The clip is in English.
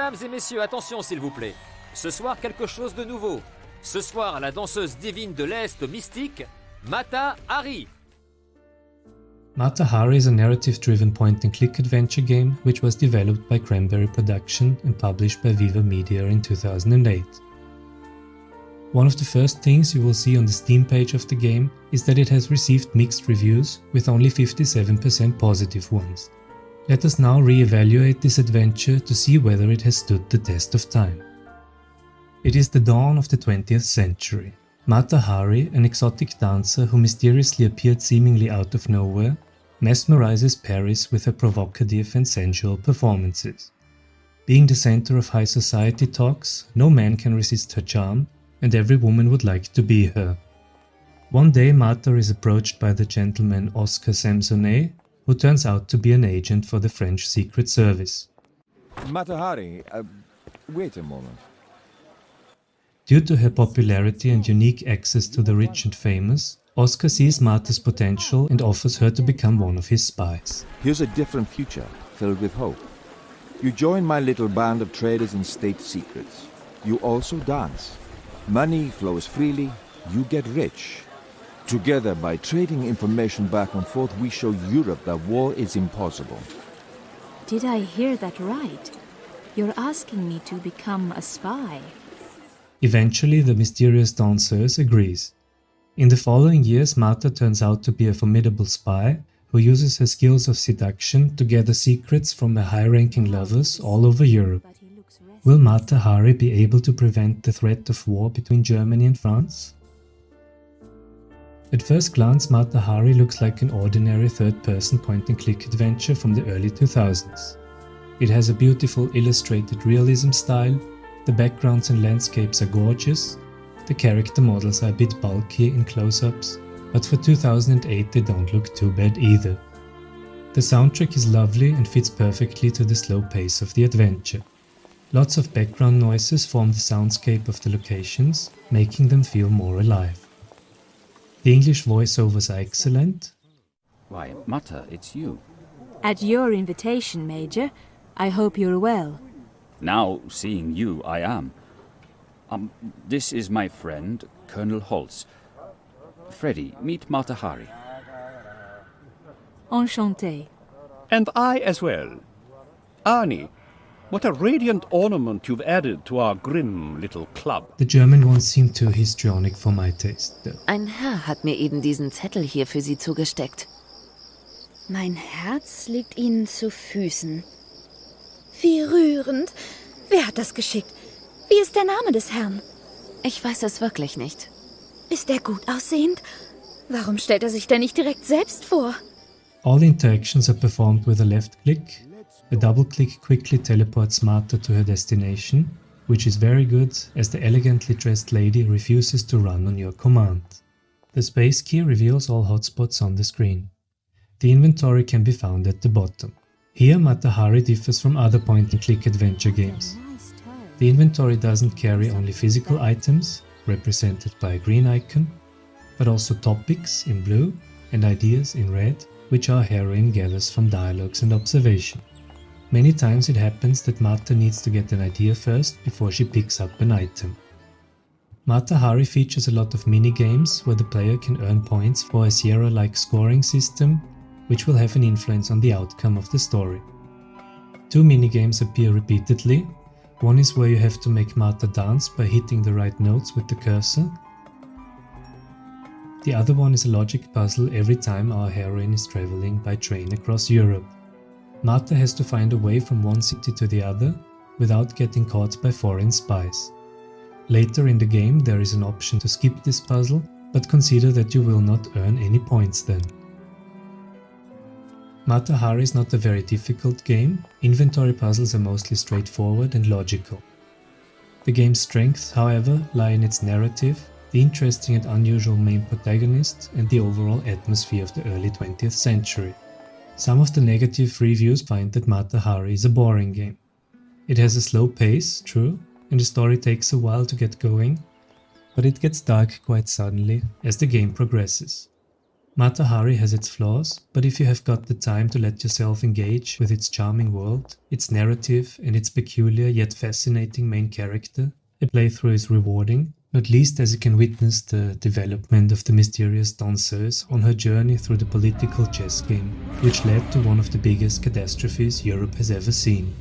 Mesdames et messieurs, attention s'il vous plaît. Ce soir, quelque chose de nouveau. Ce soir, la danseuse divine de l'Est mystique, Mata Hari. Mata Hari is a narrative-driven point-and-click adventure game which was developed by Cranberry Production and published by Viva Media in 2008. One of the first things you will see on the Steam page of the game is that it has received mixed reviews with only 57% positive ones. Let us now re-evaluate this adventure to see whether it has stood the test of time. It is the dawn of the 20th century. Mata Hari, an exotic dancer who mysteriously appeared seemingly out of nowhere, mesmerizes Paris with her provocative and sensual performances. Being the center of high society talks, no man can resist her charm, and every woman would like to be her. One day Mata is approached by the gentleman Oscar Samsonet, who turns out to be an agent for the French Secret Service. Mata Hari, wait a moment. Due to her popularity and unique access to the rich and famous, Oscar sees Mata's potential and offers her to become one of his spies. Here's a different future, filled with hope. You join my little band of traders in state secrets. You also dance. Money flows freely, you get rich. Together, by trading information back and forth, we show Europe that war is impossible. Did I hear that right? You're asking me to become a spy? Eventually, the mysterious danseuse agrees. In the following years, Mata turns out to be a formidable spy who uses her skills of seduction to gather secrets from her high-ranking lovers all over Europe. Will Mata Hari be able to prevent the threat of war between Germany and France? At first glance, Mata Hari looks like an ordinary third-person point-and-click adventure from the early 2000s. It has a beautiful illustrated realism style, the backgrounds and landscapes are gorgeous, the character models are a bit bulky in close-ups, but for 2008 they don't look too bad either. The soundtrack is lovely and fits perfectly to the slow pace of the adventure. Lots of background noises form the soundscape of the locations, making them feel more alive. The English voiceovers are excellent. Why, Mata, it's you. At your invitation, Major. I hope you're well. Now, seeing you, I am. This is my friend, Colonel Holtz. Freddy, meet Mata Hari. Enchanté. And I as well. Arnie, what a radiant ornament you've added to our grim little club. The German ones seem too histrionic for my taste, though. Ein Herr hat mir eben diesen Zettel hier für Sie zugesteckt. Mein Herz liegt Ihnen zu Füßen. Wie rührend. Wer hat das geschickt? Wie ist der Name des Herrn? Ich weiß es wirklich nicht. Ist er gut aussehend? Warum stellt er sich denn nicht direkt selbst vor? All interactions are performed with a left click. A double click quickly teleports Mata to her destination, which is very good as the elegantly dressed lady refuses to run on your command. The space key reveals all hotspots on the screen. The inventory can be found at the bottom. Here Mata Hari differs from other point-and-click adventure games. The inventory doesn't carry only physical items, represented by a green icon, but also topics in blue and ideas in red, which our heroine gathers from dialogues and observation. Many times it happens that Mata needs to get an idea first before she picks up an item. Mata Hari features a lot of minigames where the player can earn points for a Sierra-like scoring system, which will have an influence on the outcome of the story. Two minigames appear repeatedly. One is where you have to make Mata dance by hitting the right notes with the cursor. The other one is a logic puzzle every time our heroine is traveling by train across Europe. Mata has to find a way from one city to the other without getting caught by foreign spies. Later in the game there is an option to skip this puzzle, but consider that you will not earn any points then. Mata Hari is not a very difficult game. Inventory puzzles are mostly straightforward and logical. The game's strengths, however, lie in its narrative, the interesting and unusual main protagonist, and the overall atmosphere of the early 20th century. Some of the negative reviews find that Mata Hari is a boring game. It has a slow pace, true, and the story takes a while to get going, but it gets dark quite suddenly as the game progresses. Mata Hari has its flaws, but if you have got the time to let yourself engage with its charming world, its narrative and its peculiar yet fascinating main character, a playthrough is rewarding, not least as you can witness the development of the mysterious danseuse on her journey through the political chess game, which led to one of the biggest catastrophes Europe has ever seen.